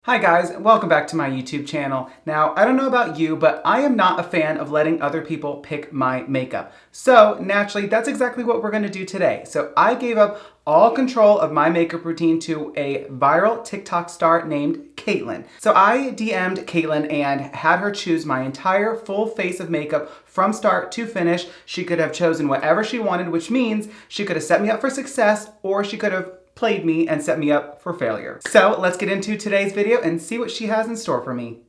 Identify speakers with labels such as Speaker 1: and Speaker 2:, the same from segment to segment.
Speaker 1: Hi guys, welcome back to my YouTube channel. Now, I don't know about you, but I am not a fan of letting other people pick my makeup. So naturally, that's exactly what we're gonna do today. So I gave up all control of my makeup routine to a viral TikTok star named Caitlin. So I DM'd Caitlin and had her choose my entire full face of makeup from start to finish. She could have chosen whatever she wanted, which means she could have set me up for success or she could have played me and set me up for failure. So let's get into today's video and see what she has in store for me.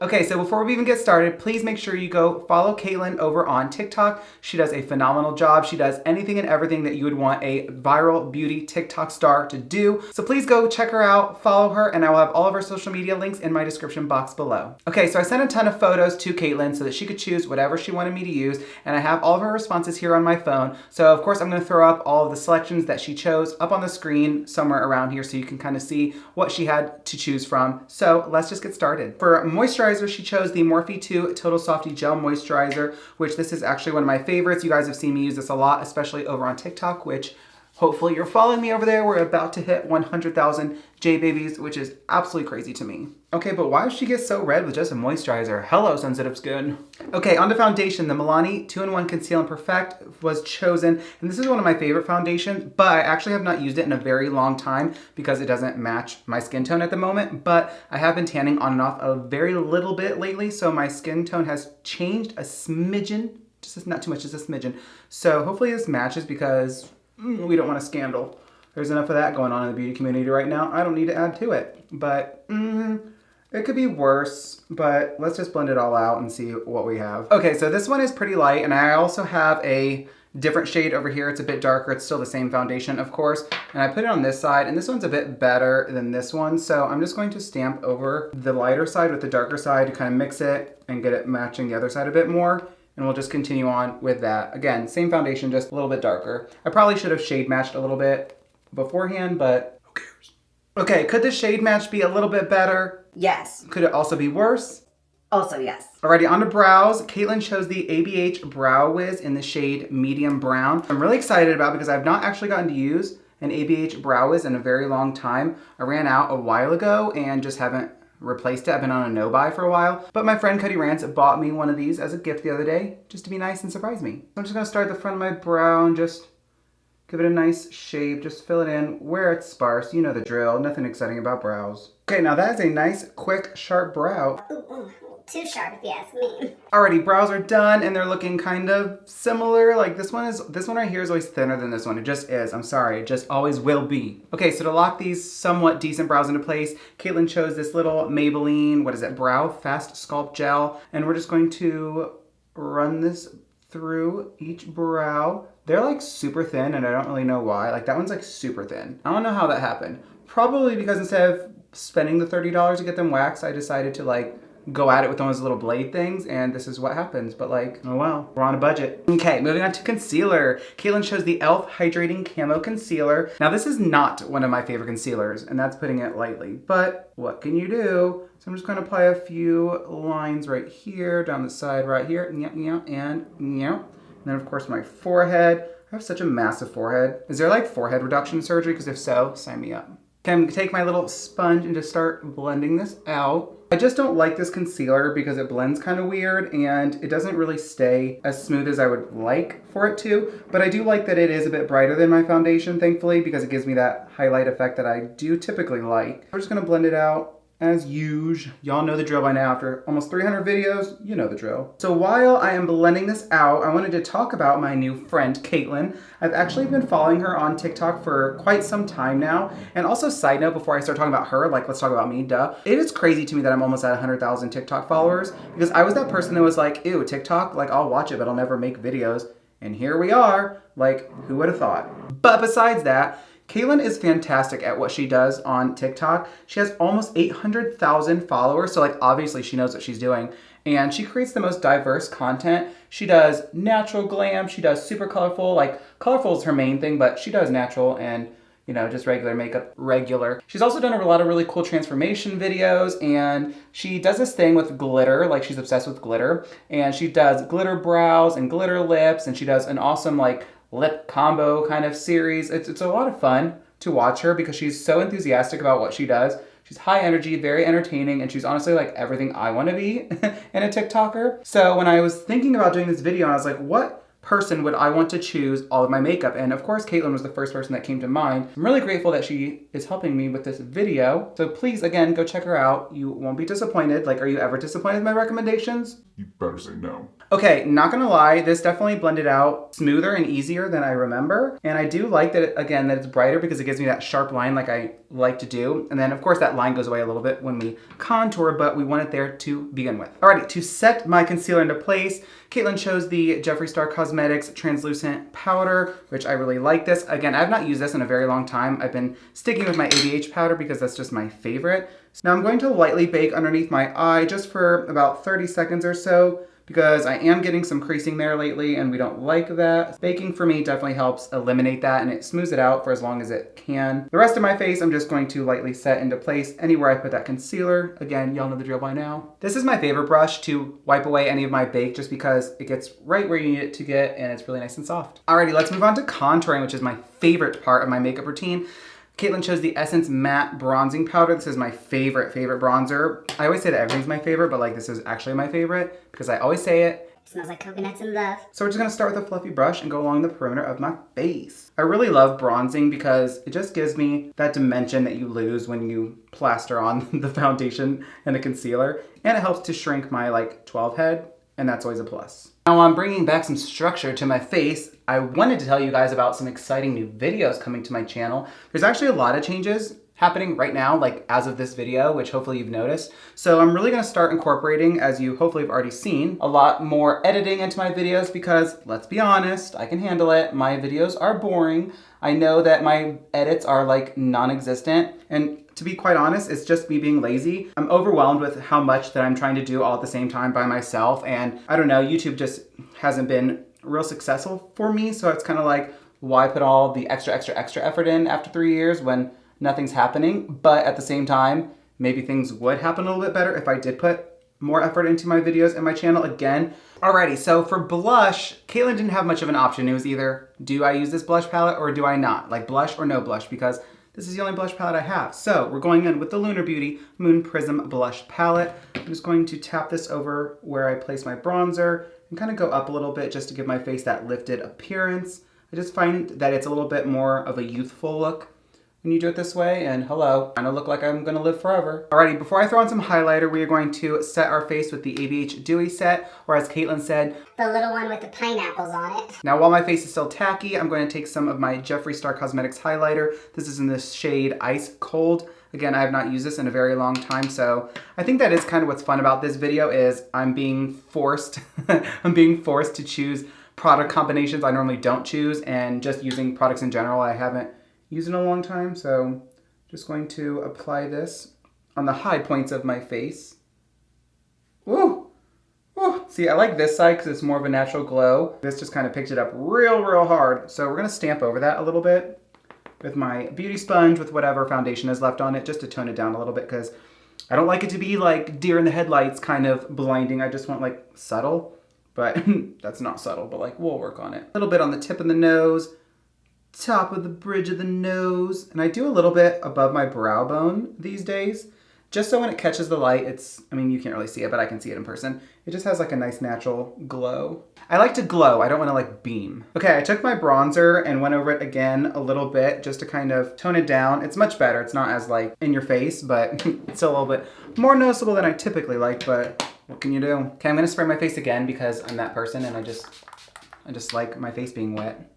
Speaker 1: Okay, so before we even get started, please make sure you go follow Caitlin over on TikTok. She does a phenomenal job. She does anything and everything that you would want a viral beauty TikTok star to do. So please go check her out, follow her, and I will have all of her social media links in my description box below. Okay, so I sent a ton of photos to Caitlin so that she could choose whatever she wanted me to use, and I have all of her responses here on my phone. So of course I'm gonna throw up all of the selections that she chose up on the screen somewhere around here so you can kind of see what she had to choose from. So let's just get started. For moisturizer, she chose the Morphe 2 Total Softy Gel Moisturizer, which this is actually one of my favorites. You guys have seen me use this a lot, especially over on TikTok, which hopefully you're following me over there. We're about to hit 100,000 JAYBABYs, which is absolutely crazy to me. Okay, but why does she get so red with just a moisturizer? Hello, sensitive skin. Okay, on to foundation. The Milani 2-in-1 Conceal and Perfect was chosen, and this is one of my favorite foundations, but I actually have not used it in a very long time because it doesn't match my skin tone at the moment, but I have been tanning on and off a very little bit lately, so my skin tone has changed a smidgen, just not too much, just a smidgen. So hopefully this matches because we don't want a scandal. There's enough of that going on in the beauty community right now. I don't need to add to it, but it could be worse, but let's just blend it all out and see what we have. Okay, so this one is pretty light, and I also have a different shade over here. It's a bit darker. It's still the same foundation, of course, and I put it on this side, and this one's a bit better than this one, so I'm just going to stamp over the lighter side with the darker side to kind of mix it and get it matching the other side a bit more. And we'll just continue on with that. Again, same foundation, just a little bit darker. I probably should have shade matched a little bit beforehand, but who cares? Okay, could the shade match be a little bit better?
Speaker 2: Yes.
Speaker 1: Could it also be worse?
Speaker 2: Also yes.
Speaker 1: Alrighty, on to brows. Caitlin chose the ABH Brow Wiz in the shade Medium Brown. I'm really excited about because I've not actually gotten to use an ABH Brow Wiz in a very long time. I ran out a while ago and just haven't replaced it. I've been on a no-buy for a while, but my friend Cody bought me one of these as a gift the other day just to be nice and surprise me. I'm just gonna start at the front of my brow and just give it a nice shape, just fill it in where it's sparse. You know the drill, nothing exciting about brows. Okay, now that is a nice, quick, sharp brow.
Speaker 2: Ooh, too sharp if you ask me.
Speaker 1: Alrighty, brows are done and they're looking kind of similar. Like this one right here is always thinner than this one. It just is, I'm sorry, it just always will be. Okay, so to lock these somewhat decent brows into place, Caitlin chose this little Maybelline, what is it, Brow Fast Sculpt Gel. And we're just going to run this through each brow. They're like super thin and I don't really know why. Like that one's like super thin. I don't know how that happened. Probably because instead of spending the $30 to get them waxed, I decided to like go at it with those little blade things, and this is what happens. But like, oh well, we're on a budget. Okay, moving on to concealer. Caitlin chose the e.l.f. Hydrating Camo Concealer. Now this is not one of my favorite concealers, and that's putting it lightly, but what can you do? So I'm just gonna apply a few lines right here, down the side right here, and then of course my forehead. I have such a massive forehead. Is there like forehead reduction surgery? Because if so, sign me up. Okay, I'm gonna take my little sponge and just start blending this out. I just don't like this concealer because it blends kind of weird and it doesn't really stay as smooth as I would like for it to, but I do like that it is a bit brighter than my foundation, thankfully, because it gives me that highlight effect that I do typically like. We're just gonna blend it out as usual. Y'all know the drill by now. After almost 300 videos, you know the drill. So while I am blending this out, I wanted to talk about my new friend, Caitlin. I've actually been following her on TikTok for quite some time now. And also, side note, before I start talking about her, like let's talk about me, duh. It is crazy to me that I'm almost at 100,000 TikTok followers because I was that person that was like, ew, TikTok, like I'll watch it, but I'll never make videos. And here we are, like who would have thought? But besides that, Caitlin is fantastic at what she does on TikTok. She has almost 800,000 followers, so like obviously she knows what she's doing. And she creates the most diverse content. She does natural glam, she does super colorful, like colorful is her main thing, but she does natural and you know, just regular makeup, regular. She's also done a lot of really cool transformation videos, and she does this thing with glitter, like she's obsessed with glitter. And she does glitter brows and glitter lips, and she does an awesome like lip combo kind of series. It's a lot of fun. to watch her because she's so enthusiastic about what she does. She's high energy, very entertaining, and she's honestly like everything I want to be in a TikToker. So when I was thinking about doing this video, I was like, what person would I want to choose all of my makeup? And of course, Caitlin was the first person that came to mind. I'm really grateful that she is helping me with this video. So please, again, go check her out. You won't be disappointed. Like, are you ever disappointed with my recommendations?
Speaker 3: You better say no.
Speaker 1: Okay, not gonna lie, this definitely blended out smoother and easier than I remember. And I do like that, again, that it's brighter because it gives me that sharp line like I like to do. And then of course that line goes away a little bit when we contour, but we want it there to begin with. Alrighty, to set my concealer into place, Caitlin chose the Jeffree Star Cosmetics Translucent Powder, which I really like this. Again, I've not used this in a very long time. I've been sticking with my ABH powder because that's just my favorite. So now I'm going to lightly bake underneath my eye just for about 30 seconds or so, because I am getting some creasing there lately and we don't like that. Baking for me definitely helps eliminate that and it smooths it out for as long as it can. The rest of my face I'm just going to lightly set into place anywhere I put that concealer. Again, y'all know the drill by now. This is my favorite brush to wipe away any of my bake just because it gets right where you need it to get and it's really nice and soft. Alrighty, let's move on to contouring, which is my favorite part of my makeup routine. Caitlin chose the Essence Matte Bronzing Powder. This is my favorite bronzer. I always say that everything's my favorite, but like this is actually my favorite because I always say it.
Speaker 2: It smells like coconuts and love.
Speaker 1: So we're just gonna start with a fluffy brush and go along the perimeter of my face. I really love bronzing because it just gives me that dimension that you lose when you plaster on the foundation and the concealer. And it helps to shrink my like 12 head, and that's always a plus. Now I'm bringing back some structure to my face. I wanted to tell you guys about some exciting new videos coming to my channel. There's actually a lot of changes happening right now, like as of this video, which hopefully you've noticed. So I'm really gonna start incorporating, as you hopefully have already seen, a lot more editing into my videos because, let's be honest, I can handle it. My videos are boring. I know that my edits are like non-existent, and to be quite honest, it's just me being lazy. I'm overwhelmed with how much that I'm trying to do all at the same time by myself, and I don't know, YouTube just hasn't been real successful for me, so it's kind of like, why put all the extra effort in after 3 years when nothing's happening? But at the same time, maybe things would happen a little bit better if I did put more effort into my videos and my channel again. Alrighty, so for blush, Caitlin didn't have much of an option. It was either, do I use this blush palette or do I not? Like blush or no blush, because this is the only blush palette I have. So we're going in with the Lunar Beauty Moon Prism Blush Palette. I'm just going to tap this over where I place my bronzer and kind of go up a little bit just to give my face that lifted appearance. I just find that it's a little bit more of a youthful look when you do it this way, and hello, I look like I'm gonna live forever. Alrighty, before I throw on some highlighter, we are going to set our face with the ABH Dewy Set, or as Caitlin said,
Speaker 2: the little one with the pineapples on it.
Speaker 1: Now while my face is still tacky, I'm going to take some of my Jeffree Star Cosmetics highlighter. This is in the shade Ice Cold. Again, I have not used this in a very long time, so I think that is kind of what's fun about this video is I'm being forced, I'm being forced to choose product combinations I normally don't choose, and just using products in general I haven't used in a long time. So just going to apply this on the high points of my face. Woo! Woo! See, I like this side because it's more of a natural glow. This just kind of picked it up real hard. So we're gonna stamp over that a little bit with my beauty sponge with whatever foundation is left on it just to tone it down a little bit because I don't like it to be like deer in the headlights kind of blinding. I just want like subtle, but that's not subtle, but like we'll work on it. A little bit on the tip of the nose, top of the bridge of the nose, and I do a little bit above my brow bone these days, just so when it catches the light, it's, I mean, you can't really see it, but I can see it in person. It just has like a nice natural glow. I like to glow, I don't want to like beam. Okay, I took my bronzer and went over it again a little bit just to kind of tone it down. It's much better, it's not as like in your face, but it's still a little bit more noticeable than I typically like, but what can you do? Okay, I'm gonna spray my face again because I'm that person and I just like my face being wet.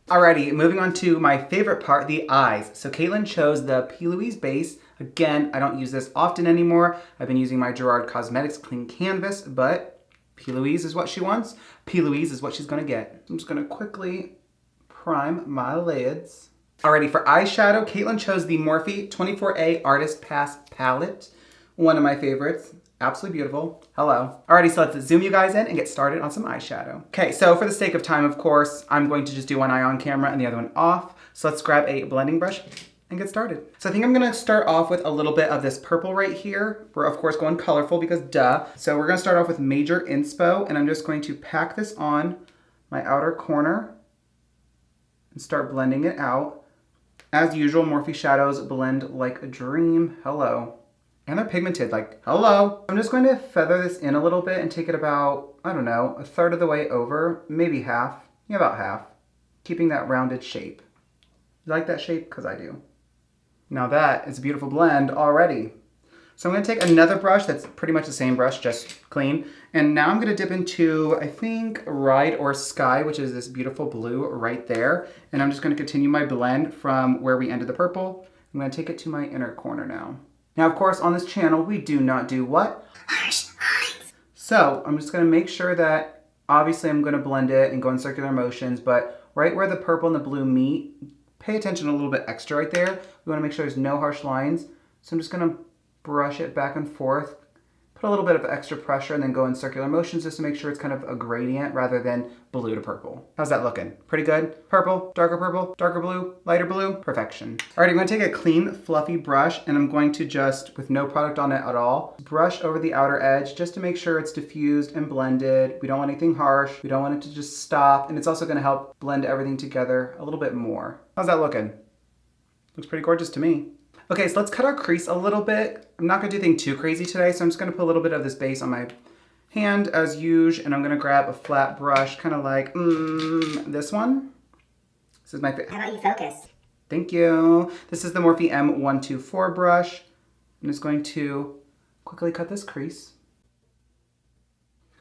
Speaker 1: Alrighty, moving on to my favorite part, the eyes. So Caitlin chose the P. Louise base. Again, I don't use this often anymore. I've been using my Gerard Cosmetics Clean Canvas, but P. Louise is what she wants. P. Louise is what she's gonna get. I'm just gonna quickly prime my lids. Alrighty, for eyeshadow, Caitlin chose the Morphe 24A Artist Pass palette. One of my favorites. Absolutely beautiful. Hello. Alrighty, so let's zoom you guys in and get started on some eyeshadow. Okay, so for the sake of time, of course, I'm going to just do one eye on camera and the other one off. So let's grab a blending brush and get started. So I think I'm gonna start off with a little bit of this purple right here. We're of course going colorful because duh. So we're gonna start off with Major Inspo, and I'm just going to pack this on my outer corner and start blending it out. As usual, Morphe shadows blend like a dream. Hello. And they're pigmented, like, hello. I'm just going to feather this in a little bit and take it about, I don't know, a third of the way over, maybe half. Yeah, about half. Keeping that rounded shape. You like that shape? Because I do. Now that is a beautiful blend already. So I'm going to take another brush that's pretty much the same brush, just clean. And now I'm going to dip into, I think, Ride or Sky, which is this beautiful blue right there. And I'm just going to continue my blend from where we ended the purple. I'm going to take it to my inner corner now. Now, of course, on this channel, we do not do what? Harsh lines. So I'm just going to make sure that, obviously, I'm going to blend it and go in circular motions, but right where the purple and the blue meet, pay attention a little bit extra right there. We want to make sure there's no harsh lines. So I'm just going to brush it back and forth, put a little bit of extra pressure, and then go in circular motions just to make sure it's kind of a gradient rather than blue to purple. How's that looking? Pretty good? Purple, darker blue, lighter blue, perfection. All right, I'm going to take a clean, fluffy brush, and I'm going to just, with no product on it at all, brush over the outer edge just to make sure it's diffused and blended. We don't want anything harsh. We don't want it to just stop, and it's also going to help blend everything together a little bit more. How's that looking? Looks pretty gorgeous to me. Okay, so let's cut our crease a little bit. I'm not gonna do anything too crazy today, so I'm just gonna put a little bit of this base on my hand as usual, and I'm gonna grab a flat brush, kind of like this one. This is my favorite.
Speaker 2: How about you focus?
Speaker 1: Thank you. This is the Morphe M124 brush. I'm just going to quickly cut this crease.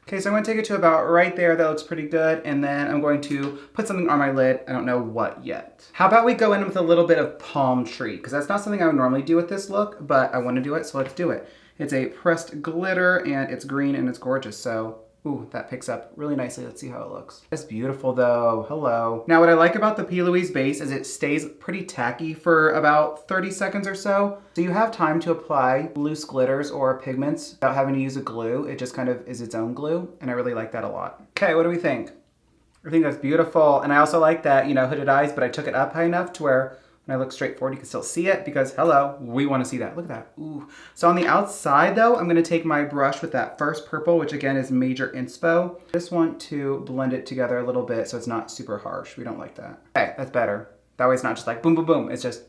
Speaker 1: Okay, so I'm going to take it to about right there. That looks pretty good. And then I'm going to put something on my lid. I don't know what yet. How about we go in with a little bit of palm tree? Because that's not something I would normally do with this look, but I want to do it, so let's do it. It's a pressed glitter, and it's green, and it's gorgeous. So, ooh, that picks up really nicely. Let's see how it looks. It's beautiful, though. Hello. Now, what I like about the P. Louise base is it stays pretty tacky for about 30 seconds or so. So you have time to apply loose glitters or pigments without having to use a glue. It just kind of is its own glue, and I really like that a lot. Okay, what do we think? I think that's beautiful, and I also like that, you know, hooded eyes, but I took it up high enough to where when I look straight forward, you can still see it because, hello, we want to see that. Look at that. Ooh. So on the outside, though, I'm going to take my brush with that first purple, which again is Major Inspo. Just want to blend it together a little bit so it's not super harsh. We don't like that. Okay, that's better. That way it's not just like boom, boom, boom. It's just,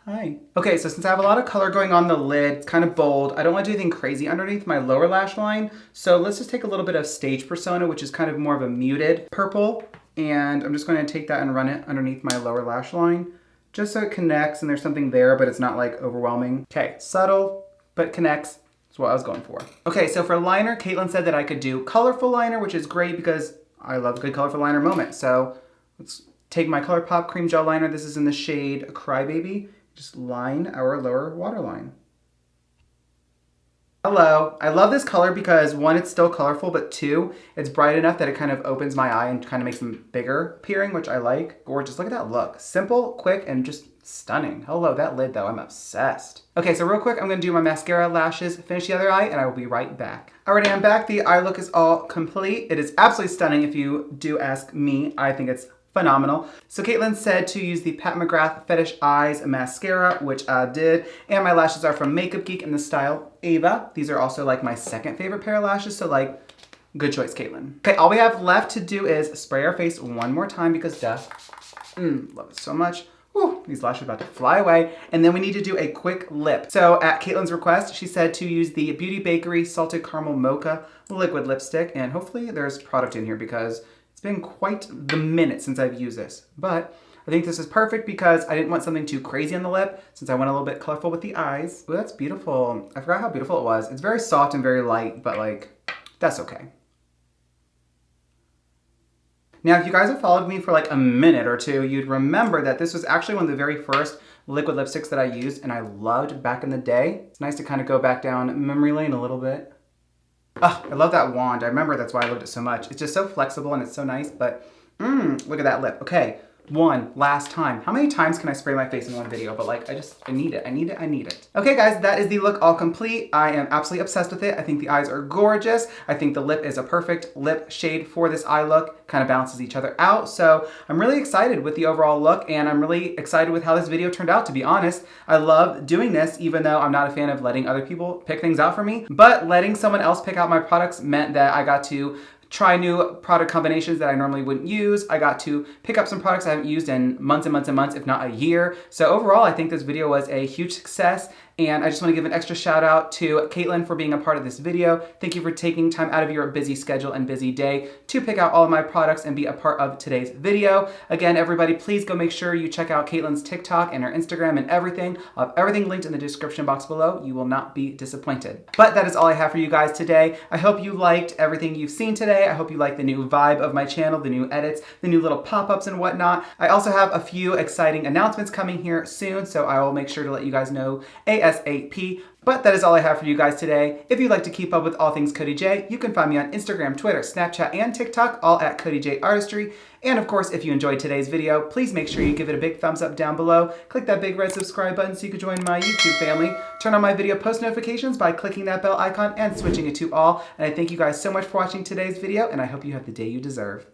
Speaker 1: hi. Okay, so since I have a lot of color going on the lid, it's kind of bold. I don't want to do anything crazy underneath my lower lash line. So let's just take a little bit of Stage Persona, which is kind of more of a muted purple. And I'm just going to take that and run it underneath my lower lash line, just so it connects and there's something there, but it's not like overwhelming. Okay, subtle, but connects. That's what I was going for. Okay, so for liner, Caitlin said that I could do colorful liner, which is great because I love a good colorful liner moment. So let's take my ColourPop Cream Gel Liner. This is in the shade Crybaby. Just line our lower waterline. Hello. I love this color because one, it's still colorful, but two, it's bright enough that it kind of opens my eye and kind of makes them bigger appearing, which I like. Gorgeous. Look at that look. Simple, quick, and just stunning. Hello, that lid though, I'm obsessed. Okay, so real quick, I'm gonna do my mascara, lashes, finish the other eye, and I will be right back. Alrighty, I'm back. The eye look is all complete. It is absolutely stunning if you do ask me. I think it's phenomenal. So Caitlin said to use the Pat McGrath Fetish Eyes mascara, which I did. And my lashes are from Makeup Geek in the style Ava. These are also like my second favorite pair of lashes, so like, good choice, Caitlin. Okay, all we have left to do is spray our face one more time because duh. Love it so much. Whew, these lashes are about to fly away. And then we need to do a quick lip. So at Caitlin's request, she said to use the Beauty Bakery Salted Caramel Mocha liquid lipstick. And hopefully there's product in here because it's been quite the minute since I've used this. But I think this is perfect because I didn't want something too crazy on the lip since I went a little bit colorful with the eyes. Ooh, that's beautiful. I forgot how beautiful it was. It's very soft and very light, but like, that's okay. Now, if you guys have followed me for like a minute or two, you'd remember that this was actually one of the very first liquid lipsticks that I used and I loved back in the day. It's nice to kind of go back down memory lane a little bit. Oh, I love that wand. I remember that's why I loved it so much. It's just so flexible and it's so nice, but look at that lip. Okay, one last time. How many times can I spray my face in one video? But like, I need it, I need it, I need it. Okay guys, that is the look all complete. I am absolutely obsessed with it. I think the eyes are gorgeous. I think the lip is a perfect lip shade for this eye look. Kind of balances each other out. So I'm really excited with the overall look and I'm really excited with how this video turned out, to be honest. I love doing this even though I'm not a fan of letting other people pick things out for me, but letting someone else pick out my products meant that I got to try new product combinations that I normally wouldn't use. I got to pick up some products I haven't used in months and months and months, if not a year. So overall, I think this video was a huge success. And I just want to give an extra shout out to Caitlin for being a part of this video. Thank you for taking time out of your busy schedule and busy day to pick out all of my products and be a part of today's video. Again, everybody, please go make sure you check out Caitlin's TikTok and her Instagram and everything. I'll have everything linked in the description box below. You will not be disappointed. But that is all I have for you guys today. I hope you liked everything you've seen today. I hope you like the new vibe of my channel, the new edits, the new little pop-ups and whatnot. I also have a few exciting announcements coming here soon, so I will make sure to let you guys know ASAP. But that is all I have for you guys today. If you'd like to keep up with all things Cody J, you can find me on Instagram, Twitter, Snapchat, and TikTok, all at Cody J Artistry. And of course, if you enjoyed today's video, please make sure you give it a big thumbs up down below. Click that big red subscribe button so you can join my YouTube family. Turn on my video post notifications by clicking that bell icon and switching it to all. And I thank you guys so much for watching today's video, and I hope you have the day you deserve.